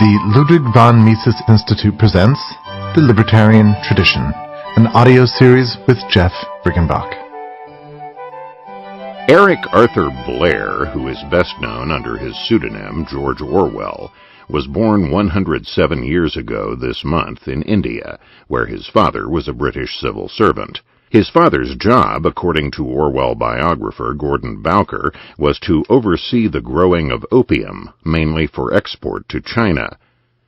The Ludwig von Mises Institute presents The Libertarian Tradition, an audio series with Jeff Riggenbach. Eric Arthur Blair, who is best known under his pseudonym George Orwell, was born 107 years ago this month in India, where his father was a British civil servant. His father's job, according to Orwell biographer Gordon Bowker, was to oversee the growing of opium, mainly for export to China.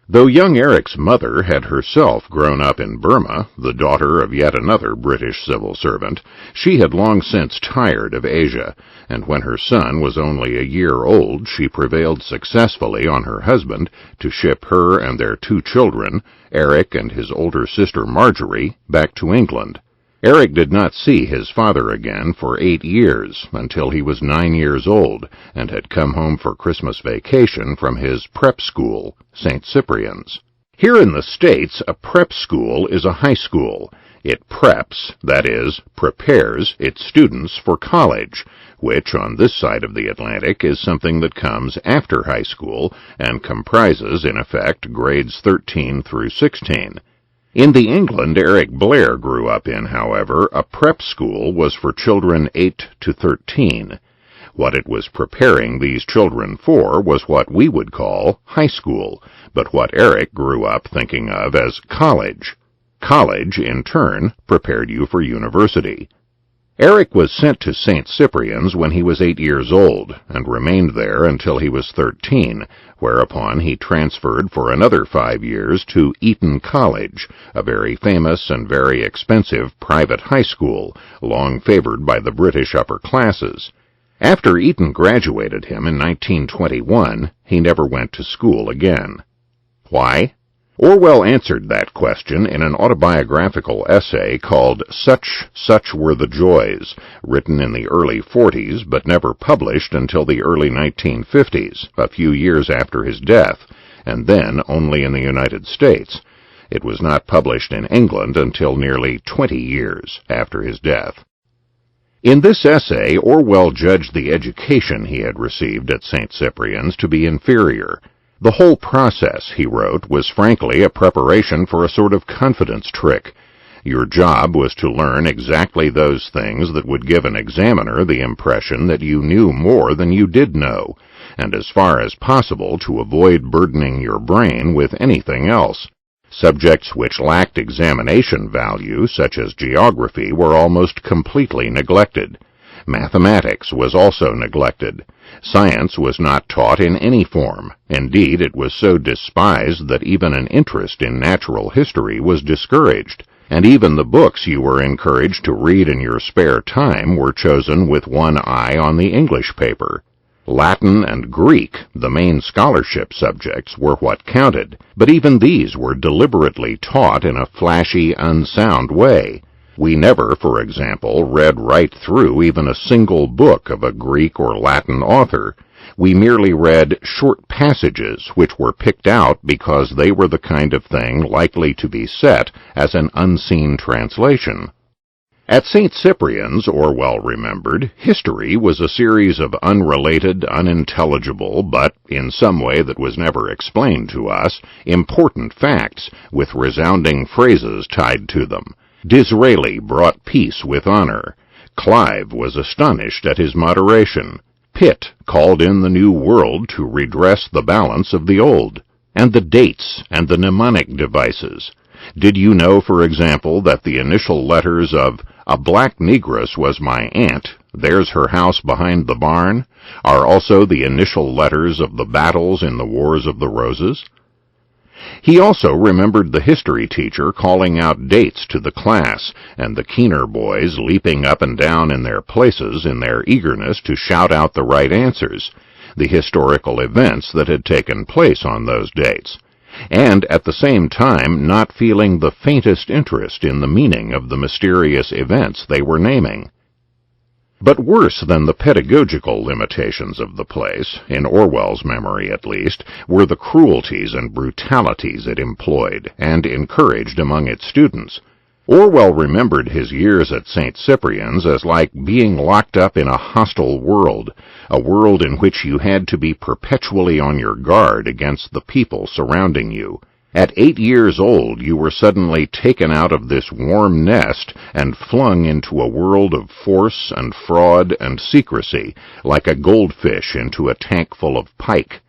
Though young Eric's mother had herself grown up in Burma, the daughter of yet another British civil servant, she had long since tired of Asia, and when her son was only a year old, she prevailed successfully on her husband to ship her and their 2 children, Eric and his older sister Marjorie, back to England. Eric did not see his father again for 8 years, until he was 9 years old, and had come home for Christmas vacation from his prep school, St. Cyprian's. Here in the States, a prep school is a high school. It preps, that is, prepares its students for college, which on this side of the Atlantic is something that comes after high school and comprises, in effect, grades 13 through 16. In the England Eric Blair grew up in, however, a prep school was for children 8 to 13. What it was preparing these children for was what we would call high school, but what Eric grew up thinking of as college. College, in turn, prepared you for university. Eric was sent to St. Cyprian's when he was 8 years old, and remained there until he was 13, whereupon he transferred for another 5 years to Eton College, a very famous and very expensive private high school, long favored by the British upper classes. After Eton graduated him in 1921, he never went to school again. Why? Orwell answered that question in an autobiographical essay called Such Were the Joys, written in the early 40s but never published until the early 1950s, a few years after his death, and then only in the United States. It was not published in England until nearly 20 years after his death. In this essay, Orwell judged the education he had received at St. Cyprian's to be inferior. The whole process, he wrote, was frankly a preparation for a sort of confidence trick. Your job was to learn exactly those things that would give an examiner the impression that you knew more than you did know, and as far as possible to avoid burdening your brain with anything else. Subjects which lacked examination value, such as geography, were almost completely neglected. Mathematics was also neglected. Science was not taught in any form. Indeed, it was so despised that even an interest in natural history was discouraged, and even the books you were encouraged to read in your spare time were chosen with one eye on the English paper. Latin and Greek, the main scholarship subjects, were what counted, but even these were deliberately taught in a flashy, unsound way. We never, for example, read right through even a single book of a Greek or Latin author. We merely read short passages which were picked out because they were the kind of thing likely to be set as an unseen translation. At St. Cyprian's, Orwell remembered, history was a series of unrelated, unintelligible, but, in some way that was never explained to us, important facts with resounding phrases tied to them. Disraeli brought peace with honor. Clive was astonished at his moderation. Pitt called in the new world to redress the balance of the old. And the dates and the mnemonic devices. Did you know, for example, that the initial letters of "A black negress was my aunt, there's her house behind the barn," are also the initial letters of the battles in the Wars of the Roses? He also remembered the history teacher calling out dates to the class, and the keener boys leaping up and down in their places in their eagerness to shout out the right answers, the historical events that had taken place on those dates, and at the same time not feeling the faintest interest in the meaning of the mysterious events they were naming. But worse than the pedagogical limitations of the place, in Orwell's memory at least, were the cruelties and brutalities it employed and encouraged among its students. Orwell remembered his years at St. Cyprian's as like being locked up in a hostile world, a world in which you had to be perpetually on your guard against the people surrounding you. At 8 years old, you were suddenly taken out of this warm nest and flung into a world of force and fraud and secrecy, like a goldfish into a tank full of pike.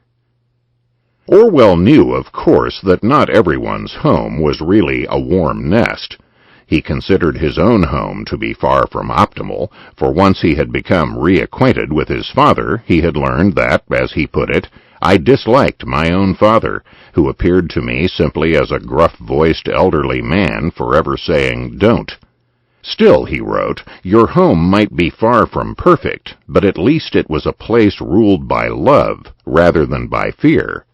Orwell knew, of course, that not everyone's home was really a warm nest. He considered his own home to be far from optimal, for once he had become reacquainted with his father, he had learned that, as he put it, I disliked my own father, who appeared to me simply as a gruff-voiced elderly man forever saying, "Don't." Still, he wrote, your home might be far from perfect, but at least it was a place ruled by love rather than by fear.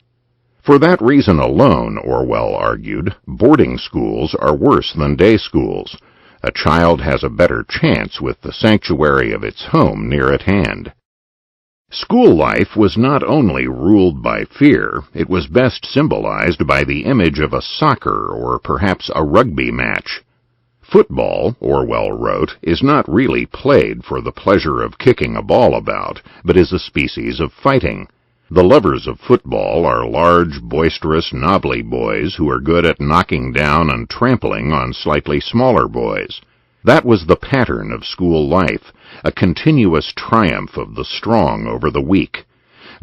For that reason alone, Orwell argued, boarding schools are worse than day schools. A child has a better chance with the sanctuary of its home near at hand. School life was not only ruled by fear, it was best symbolized by the image of a soccer or perhaps a rugby match. Football, Orwell wrote, is not really played for the pleasure of kicking a ball about, but is a species of fighting. The lovers of football are large, boisterous, knobbly boys who are good at knocking down and trampling on slightly smaller boys. That was the pattern of school life, a continuous triumph of the strong over the weak.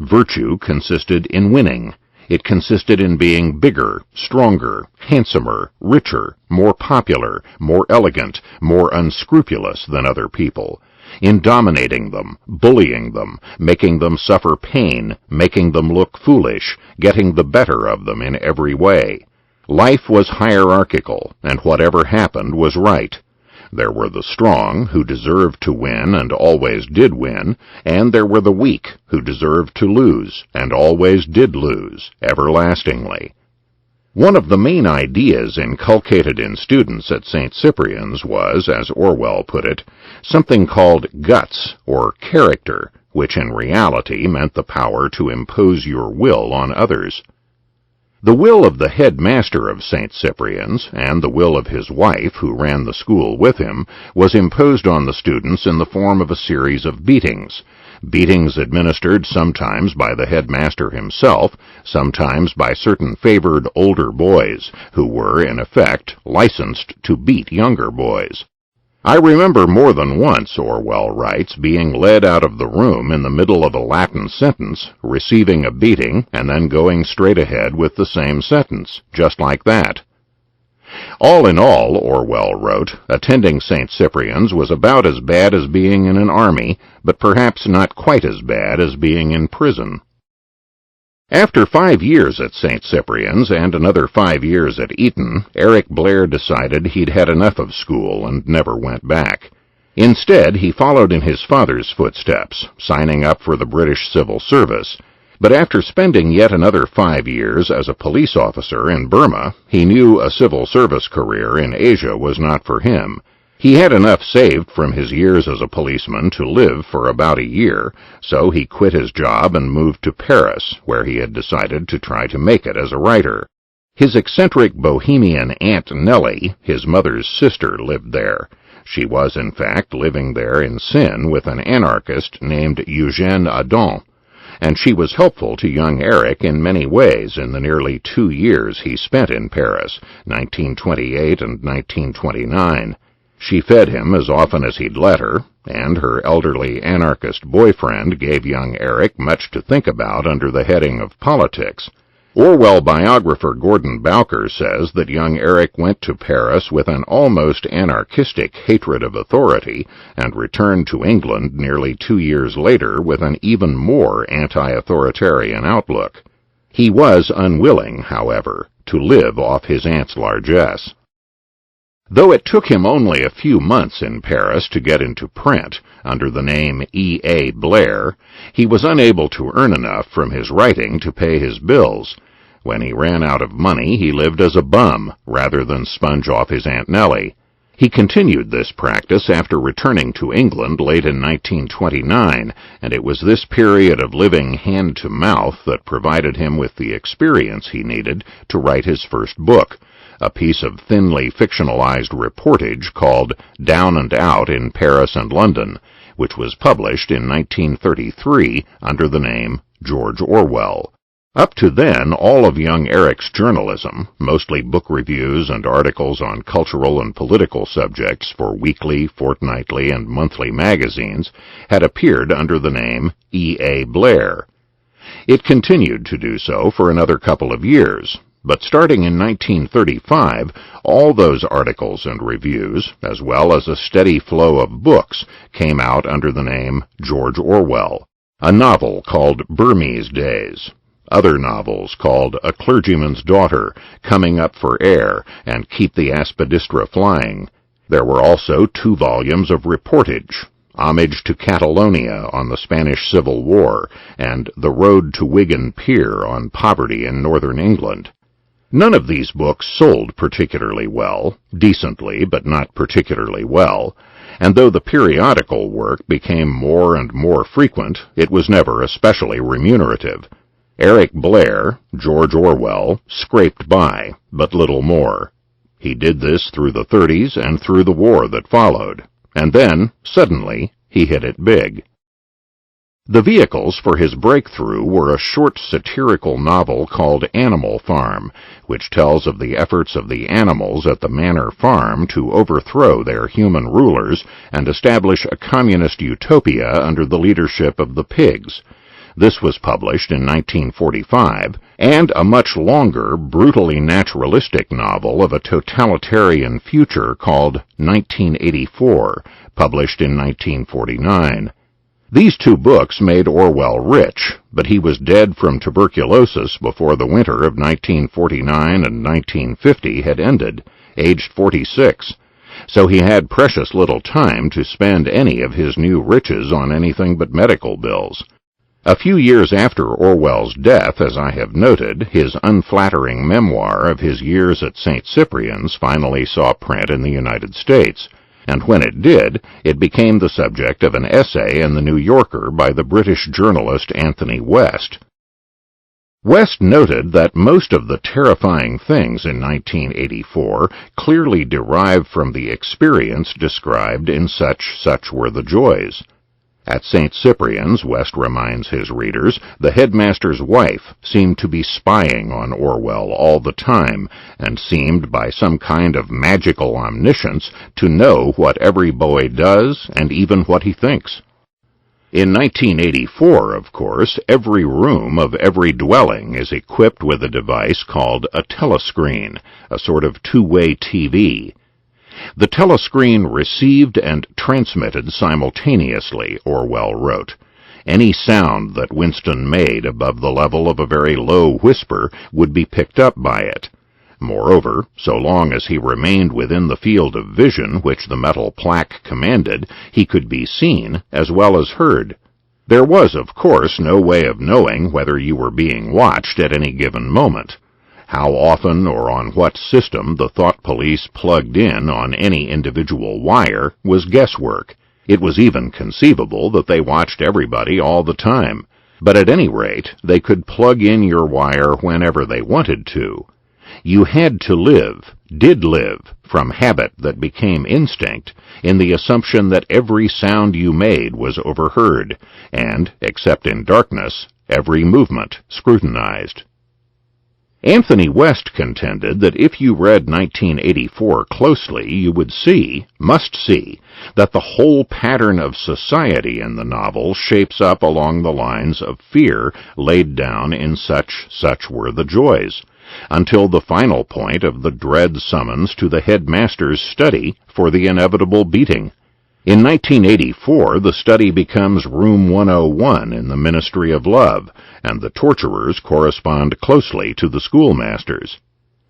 Virtue consisted in winning. It consisted in being bigger, stronger, handsomer, richer, more popular, more elegant, more unscrupulous than other people, in dominating them, bullying them, making them suffer pain, making them look foolish, getting the better of them in every way. Life was hierarchical, and whatever happened was right. There were the strong, who deserved to win and always did win, and there were the weak, who deserved to lose and always did lose, everlastingly. One of the main ideas inculcated in students at St. Cyprian's was, as Orwell put it, something called guts, or character, which in reality meant the power to impose your will on others. The will of the headmaster of St. Cyprian's, and the will of his wife, who ran the school with him, was imposed on the students in the form of a series of beatings. Beatings administered sometimes by the headmaster himself, sometimes by certain favored older boys, who were, in effect, licensed to beat younger boys. I remember more than once, Orwell writes, being led out of the room in the middle of a Latin sentence, receiving a beating, and then going straight ahead with the same sentence, just like that. All in all, Orwell wrote, attending St. Cyprian's was about as bad as being in an army, but perhaps not quite as bad as being in prison. After 5 years at St. Cyprian's and another 5 years at Eton, Eric Blair decided he'd had enough of school and never went back. Instead, he followed in his father's footsteps, signing up for the British Civil Service. But after spending yet another 5 years as a police officer in Burma, he knew a civil service career in Asia was not for him. He had enough saved from his years as a policeman to live for about a year, so he quit his job and moved to Paris, where he had decided to try to make it as a writer. His eccentric bohemian Aunt Nellie, his mother's sister, lived there. She was, in fact, living there in sin with an anarchist named Eugène Adon, and she was helpful to young Eric in many ways in the nearly 2 years he spent in Paris, 1928 and 1929. She fed him as often as he'd let her, and her elderly anarchist boyfriend gave young Eric much to think about under the heading of politics. Orwell biographer Gordon Bowker says that young Eric went to Paris with an almost anarchistic hatred of authority and returned to England nearly 2 years later with an even more anti-authoritarian outlook. He was unwilling, however, to live off his aunt's largesse. Though it took him only a few months in Paris to get into print under the name E. A. Blair, he was unable to earn enough from his writing to pay his bills. When he ran out of money, he lived as a bum rather than sponge off his Aunt Nellie. He continued this practice after returning to England late in 1929, and it was this period of living hand-to-mouth that provided him with the experience he needed to write his first book, a piece of thinly fictionalized reportage called Down and Out in Paris and London, which was published in 1933 under the name George Orwell. Up to then, all of young Eric's journalism, mostly book reviews and articles on cultural and political subjects for weekly, fortnightly, and monthly magazines, had appeared under the name E.A. Blair. It continued to do so for another couple of years, but starting in 1935, all those articles and reviews, as well as a steady flow of books, came out under the name George Orwell. A novel called Burmese Days, other novels called A Clergyman's Daughter, Coming Up for Air, and Keep the Aspidistra Flying. There were also 2 volumes of reportage, Homage to Catalonia on the Spanish Civil War, and The Road to Wigan Pier on poverty in northern England. None of these books sold particularly well, decently but not particularly well, and though the periodical work became more and more frequent, it was never especially remunerative. Eric Blair, George Orwell, scraped by, but little more. He did this through the 30s and through the war that followed, and then, suddenly, he hit it big. The vehicles for his breakthrough were a short satirical novel called Animal Farm, which tells of the efforts of the animals at the Manor Farm to overthrow their human rulers and establish a communist utopia under the leadership of the pigs. This was published in 1945, and a much longer, brutally naturalistic novel of a totalitarian future called 1984, published in 1949. These 2 books made Orwell rich, but he was dead from tuberculosis before the winter of 1949 and 1950 had ended, aged 46, so he had precious little time to spend any of his new riches on anything but medical bills. A few years after Orwell's death, as I have noted, his unflattering memoir of his years at St. Cyprian's finally saw print in the United States, and when it did, it became the subject of an essay in the New Yorker by the British journalist Anthony West. West noted that most of the terrifying things in 1984 clearly derived from the experience described in Such Were the Joys. At St. Cyprian's, West reminds his readers, the headmaster's wife seemed to be spying on Orwell all the time, and seemed by some kind of magical omniscience to know what every boy does and even what he thinks. In 1984, of course, every room of every dwelling is equipped with a device called a telescreen, a sort of 2-way TV. The telescreen received and transmitted simultaneously, Orwell wrote. Any sound that Winston made above the level of a very low whisper would be picked up by it. Moreover, so long as he remained within the field of vision which the metal plaque commanded, he could be seen as well as heard. There was, of course, no way of knowing whether you were being watched at any given moment. How often or on what system the thought police plugged in on any individual wire was guesswork. It was even conceivable that they watched everybody all the time. But at any rate, they could plug in your wire whenever they wanted to. You had to live, did live, from habit that became instinct, in the assumption that every sound you made was overheard, and, except in darkness, every movement scrutinized. Anthony West contended that if you read 1984 closely, you would must see, that the whole pattern of society in the novel shapes up along the lines of fear laid down in Such Were the Joys, until the final point of the dread summons to the headmaster's study for the inevitable beating. In 1984, the study becomes Room 101 in the Ministry of Love, and the torturers correspond closely to the schoolmasters.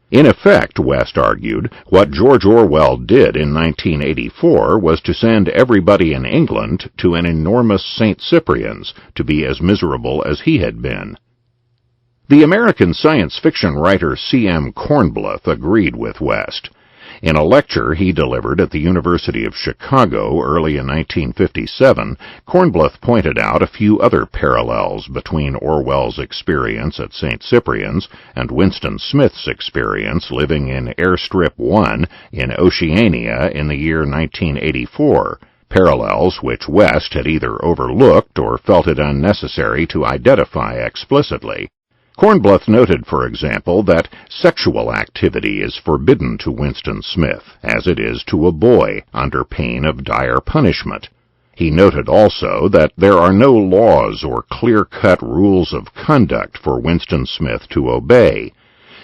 In effect, West argued, what George Orwell did in 1984 was to send everybody in England to an enormous St. Cyprian's to be as miserable as he had been. The American science fiction writer C.M. Kornbluth agreed with West. In a lecture he delivered at the University of Chicago early in 1957, Kornbluth pointed out a few other parallels between Orwell's experience at St. Cyprian's and Winston Smith's experience living in Airstrip 1 in Oceania in the year 1984, parallels which West had either overlooked or felt it unnecessary to identify explicitly. Kornbluth noted, for example, that sexual activity is forbidden to Winston Smith, as it is to a boy, under pain of dire punishment. He noted also that there are no laws or clear-cut rules of conduct for Winston Smith to obey.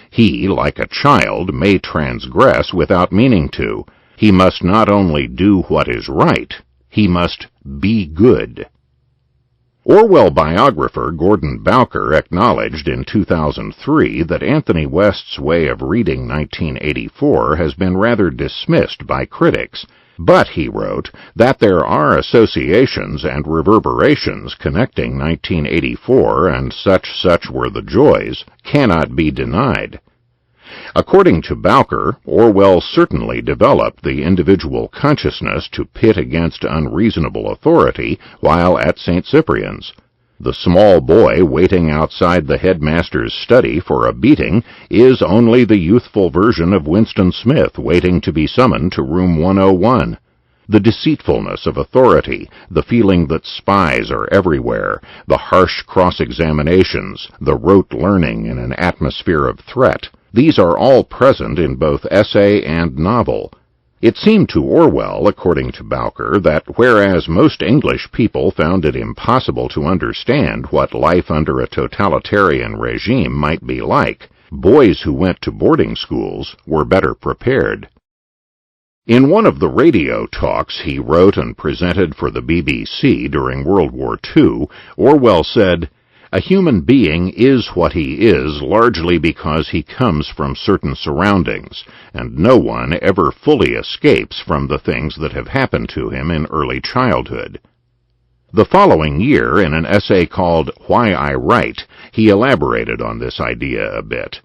He, like a child, may transgress without meaning to. He must not only do what is right, he must be good. Orwell biographer Gordon Bowker acknowledged in 2003 that Anthony West's way of reading 1984 has been rather dismissed by critics, but, he wrote, that there are associations and reverberations connecting 1984 and such were the joys cannot be denied. According to Bowker, Orwell certainly developed the individual consciousness to pit against unreasonable authority while at St. Cyprian's. The small boy waiting outside the headmaster's study for a beating is only the youthful version of Winston Smith waiting to be summoned to room 101. The deceitfulness of authority, the feeling that spies are everywhere, the harsh cross-examinations, the rote learning in an atmosphere of threat, these are all present in both essay and novel. It seemed to Orwell, according to Bowker, that whereas most English people found it impossible to understand what life under a totalitarian regime might be like, boys who went to boarding schools were better prepared. In one of the radio talks he wrote and presented for the BBC during World War II, Orwell said, "A human being is what he is largely because he comes from certain surroundings, and no one ever fully escapes from the things that have happened to him in early childhood." The following year, in an essay called Why I Write, he elaborated on this idea a bit.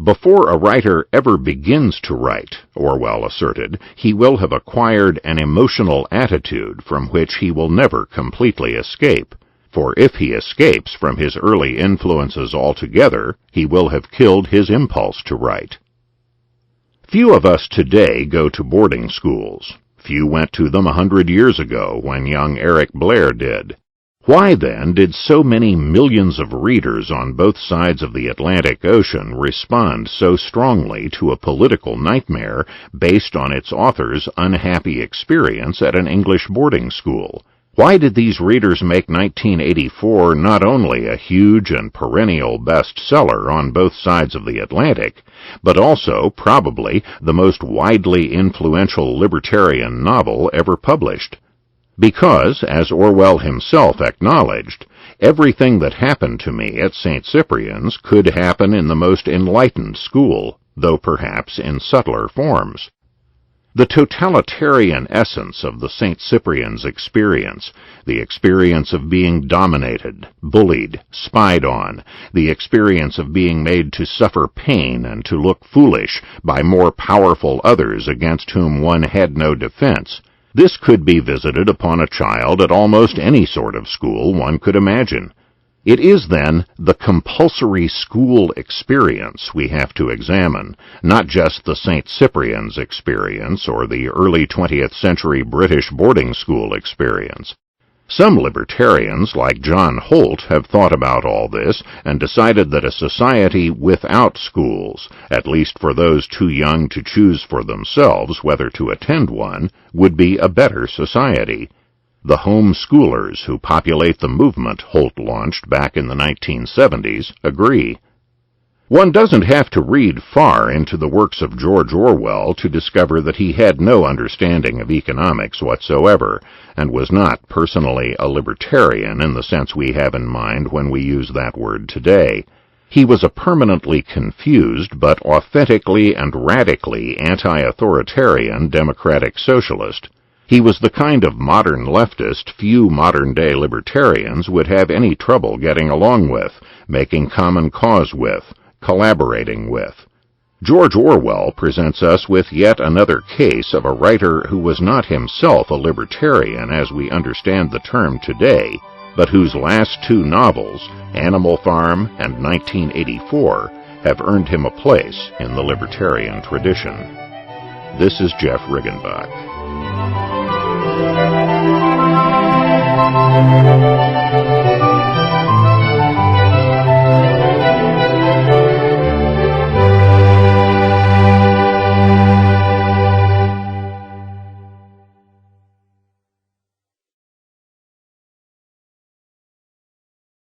Before a writer ever begins to write, Orwell asserted, he will have acquired an emotional attitude from which he will never completely escape. For if he escapes from his early influences altogether, he will have killed his impulse to write. Few of us today go to boarding schools. Few went to them 100 years ago when young Eric Blair did. Why, then, did so many millions of readers on both sides of the Atlantic Ocean respond so strongly to a political nightmare based on its author's unhappy experience at an English boarding school? Why did these readers make 1984 not only a huge and perennial bestseller on both sides of the Atlantic, but also, probably, the most widely influential libertarian novel ever published? Because, as Orwell himself acknowledged, everything that happened to me at St. Cyprian's could happen in the most enlightened school, though perhaps in subtler forms. The totalitarian essence of the St. Cyprian's experience, the experience of being dominated, bullied, spied on, the experience of being made to suffer pain and to look foolish by more powerful others against whom one had no defense, this could be visited upon a child at almost any sort of school one could imagine. It is, then, the compulsory school experience we have to examine, not just the St. Cyprian's experience or the early 20th century British boarding school experience. Some libertarians, like John Holt, have thought about all this and decided that a society without schools, at least for those too young to choose for themselves whether to attend one, would be a better society. The home schoolers who populate the movement Holt launched back in the 1970s agree. One doesn't have to read far into the works of George Orwell to discover that he had no understanding of economics whatsoever, and was not personally a libertarian in the sense we have in mind when we use that word today. He was a permanently confused but authentically and radically anti-authoritarian democratic socialist. He was the kind of modern leftist few modern-day libertarians would have any trouble getting along with, making common cause with, collaborating with. George Orwell presents us with yet another case of a writer who was not himself a libertarian as we understand the term today, but whose last two novels, Animal Farm and 1984, have earned him a place in the libertarian tradition. This is Jeff Riggenbach.